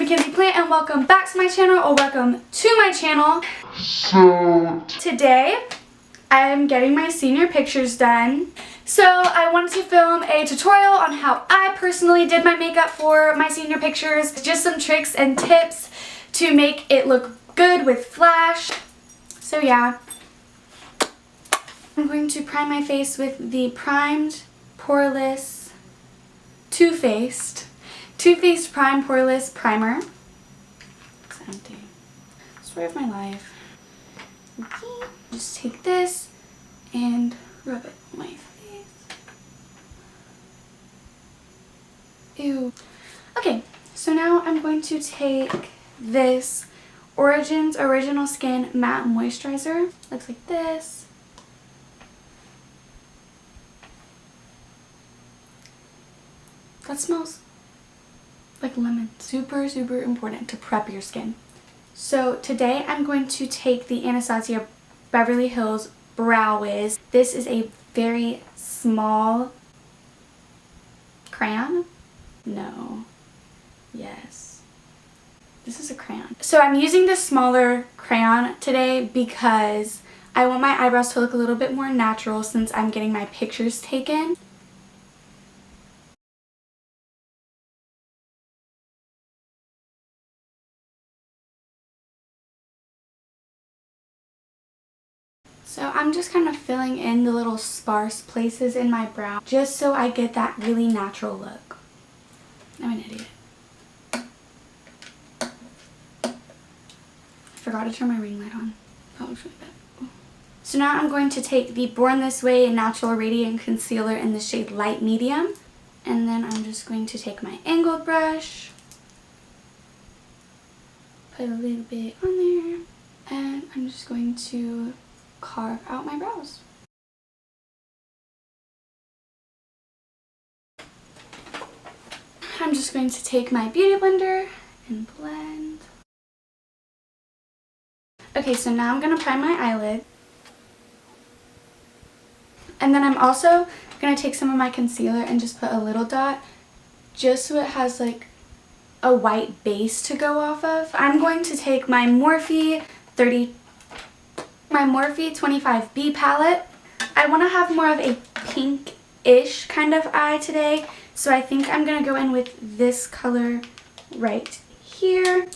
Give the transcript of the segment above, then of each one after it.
Mackenzie Plant and welcome back to my channel, or welcome to my channel. So today I'm getting my senior pictures done. So I wanted to film a tutorial on how I personally did my makeup for my senior pictures. Just some tricks and tips to make it look good with flash. So yeah, I'm going to prime my face with the primed poreless Too Faced Prime Poreless Primer. It's empty. Story of my life. Okay. Just take this and rub it on my face. Ew. Okay, so now I'm going to take this Origins Original Skin Matte Moisturizer. Looks like this. That smells like lemon. Super, super important to prep your skin. So today I'm going to take the Anastasia Beverly Hills Brow Wiz. This is a very small crayon. No. Yes. This is a crayon. So I'm using this smaller crayon today because I want my eyebrows to look a little bit more natural since I'm getting my pictures taken. So I'm just kind of filling in the little sparse places in my brow just so I get that really natural look. I'm an idiot. I forgot to turn my ring light on. That looks really bad. So now I'm going to take the Born This Way Natural Radiant Concealer in the shade Light Medium. And then I'm just going to take my angled brush, put a little bit on there, and I'm just going to carve out my brows. I'm just going to take my beauty blender and blend. Okay, so now I'm going to prime my eyelid. And then I'm also going to take some of my concealer and just put a little dot just so it has like a white base to go off of. I'm going to take my Morphe 25B palette. I want to have more of a pink-ish kind of eye today, so I think I'm going to go in with this color right here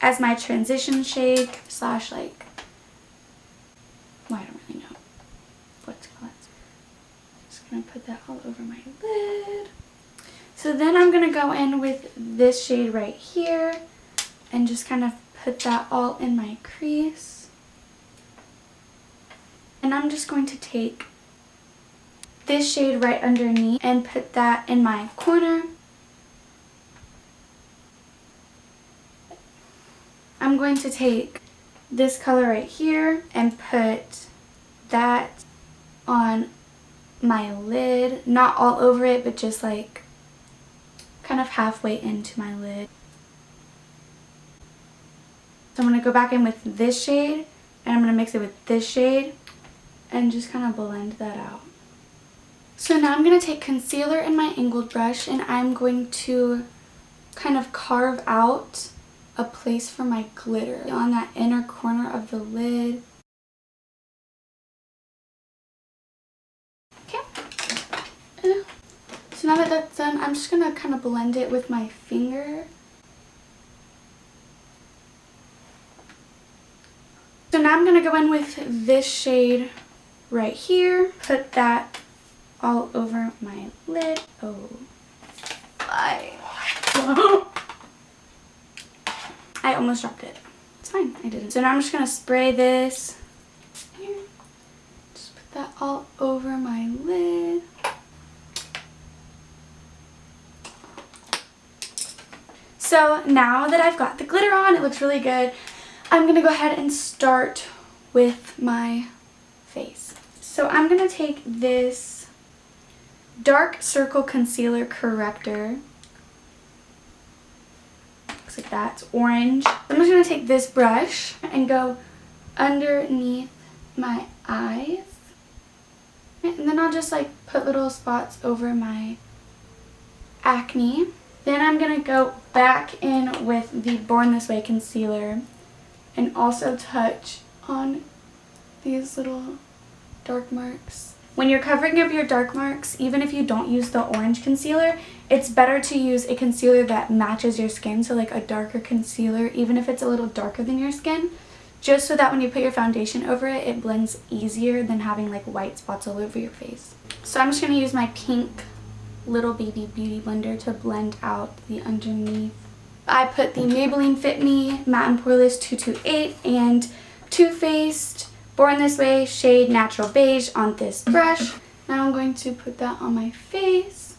as my transition shade slash like, well, I don't really know what to call it. Just going to put that all over my lid. So then I'm going to go in with this shade right here and just kind of put that all in my crease. And I'm just going to take this shade right underneath and put that in my corner. I'm going to take this color right here and put that on my lid. Not all over it, but just like kind of halfway into my lid. So I'm going to go back in with this shade and I'm going to mix it with this shade and just kind of blend that out. So now I'm going to take concealer in my angled brush and I'm going to kind of carve out a place for my glitter on that inner corner of the lid. Okay. So now that that's done, I'm just going to kind of blend it with my finger. So now I'm going to go in with this shade right here, put that all over my lid. Oh, I almost dropped it. It's fine, I didn't. So now I'm just gonna spray this here. Just put that all over my lid. So now that I've got the glitter on, it looks really good. I'm gonna go ahead and start with my face. So I'm going to take this Dark Circle Concealer Corrector. Looks like that. It's orange. I'm just going to take this brush and go underneath my eyes. And then I'll just like put little spots over my acne. Then I'm going to go back in with the Born This Way concealer and also touch on these little dark marks. When you're covering up your dark marks, even if you don't use the orange concealer, it's better to use a concealer that matches your skin, so like a darker concealer, even if it's a little darker than your skin, just so that when you put your foundation over it, it blends easier than having like white spots all over your face. So I'm just going to use my pink Little Baby Beauty Blender to blend out the underneath. I put the Maybelline Fit Me Matte and Poreless 228 and Too Faced Born This Way shade Natural Beige on this brush. Now I'm going to put that on my face.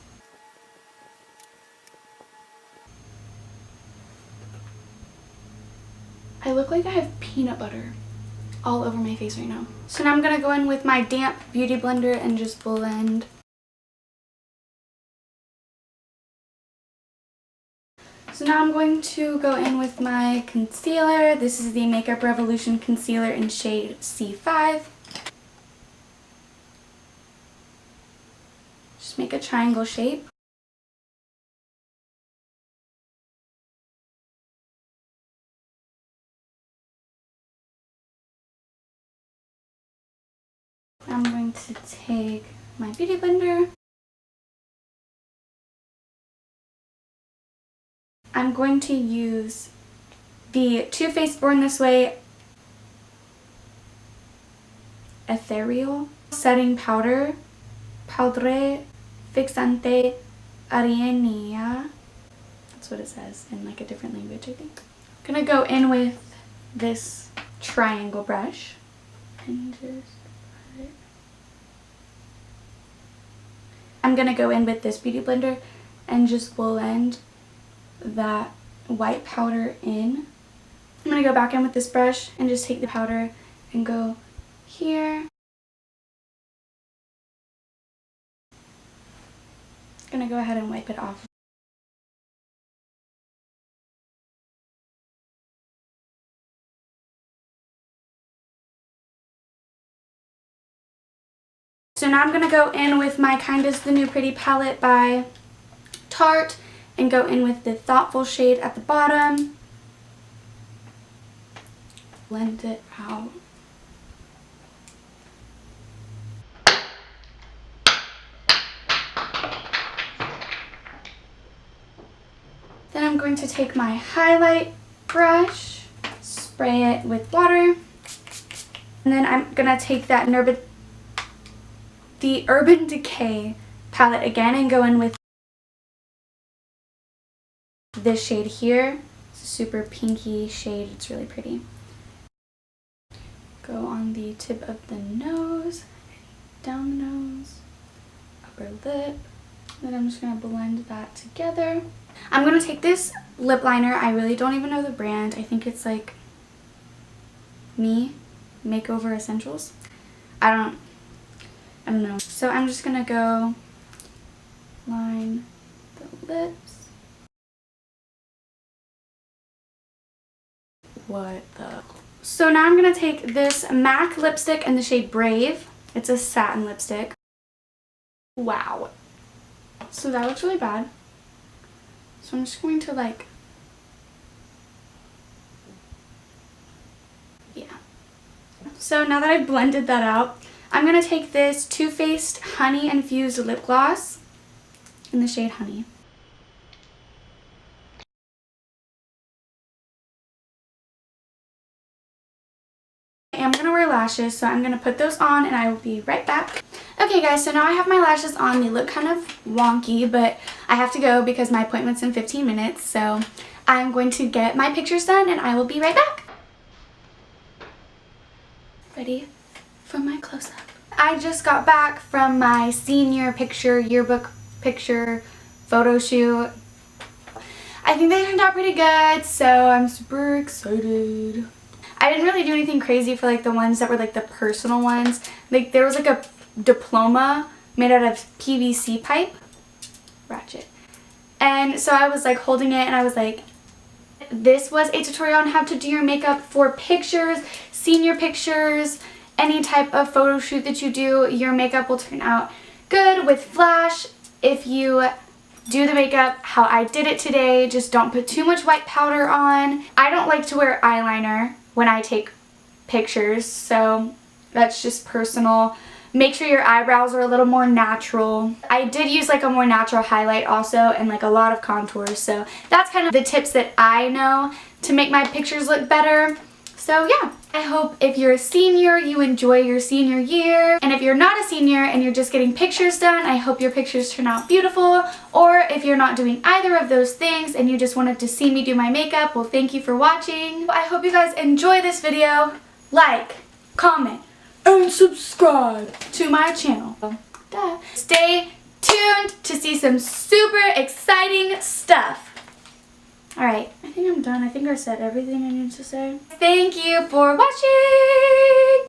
I look like I have peanut butter all over my face right now. So now I'm going to go in with my damp beauty blender and just blend. So now I'm going to go in with my concealer. This is the Makeup Revolution concealer in shade C5. Just make a triangle shape. I'm going to take my beauty blender. I'm going to use the Too Faced Born This Way Ethereal Setting Powder, Poudre Fixante Arenia. That's what it says in like a different language, I think. I'm going to go in with this triangle brush and just put it. I'm going to go in with this beauty blender and just blend that white powder in. I'm going to go back in with this brush and just take the powder and go here. I'm going to go ahead and wipe it off. So now I'm going to go in with my Kinda's the New Pretty palette by Tarte and go in with the Thoughtful shade at the bottom. Blend it out. Then I'm going to take my highlight brush, spray it with water, and then I'm going to take that the Urban Decay palette again and go in with this shade here. It's a super pinky shade. It's really pretty. Go on the tip of the nose, down the nose, upper lip. Then I'm just going to blend that together. I'm going to take this lip liner. I really don't even know the brand. I think it's like Makeover Essentials. I don't know. So I'm just going to go line the lips. What the? So now I'm going to take this MAC lipstick in the shade Brave. It's a satin lipstick. Wow. So that looks really bad. So I'm just going to like, yeah. So now that I've blended that out, I'm going to take this Too Faced Honey Infused Lip Gloss in the shade Honey. I'm going to wear lashes, so I'm going to put those on and I will be right back. Okay guys, so now I have my lashes on. They look kind of wonky, but I have to go because my appointment's in 15 minutes, so I'm going to get my pictures done and I will be right back. Ready for my close-up. I just got back from my senior picture, yearbook picture, photo shoot. I think they turned out pretty good, so I'm super excited. I didn't really do anything crazy for like the ones that were like the personal ones. Like there was like a diploma made out of PVC pipe. Ratchet. And so I was like holding it and I was like, this was a tutorial on how to do your makeup for pictures, senior pictures, any type of photo shoot that you do. Your makeup will turn out good with flash if you do the makeup how I did it today. Just don't put too much white powder on. I don't like to wear eyeliner when I take pictures, so that's just personal. Make sure your eyebrows are a little more natural. I did use like a more natural highlight also and like a lot of contour, so that's kind of the tips that I know to make my pictures look better. So yeah, I hope if you're a senior, you enjoy your senior year. And if you're not a senior and you're just getting pictures done, I hope your pictures turn out beautiful. Or if you're not doing either of those things and you just wanted to see me do my makeup, well, thank you for watching. I hope you guys enjoy this video. Like, comment, and subscribe to my channel. Duh. Stay tuned to see some super exciting stuff. Alright, I think I'm done. I think I said everything I need to say. Thank you for watching!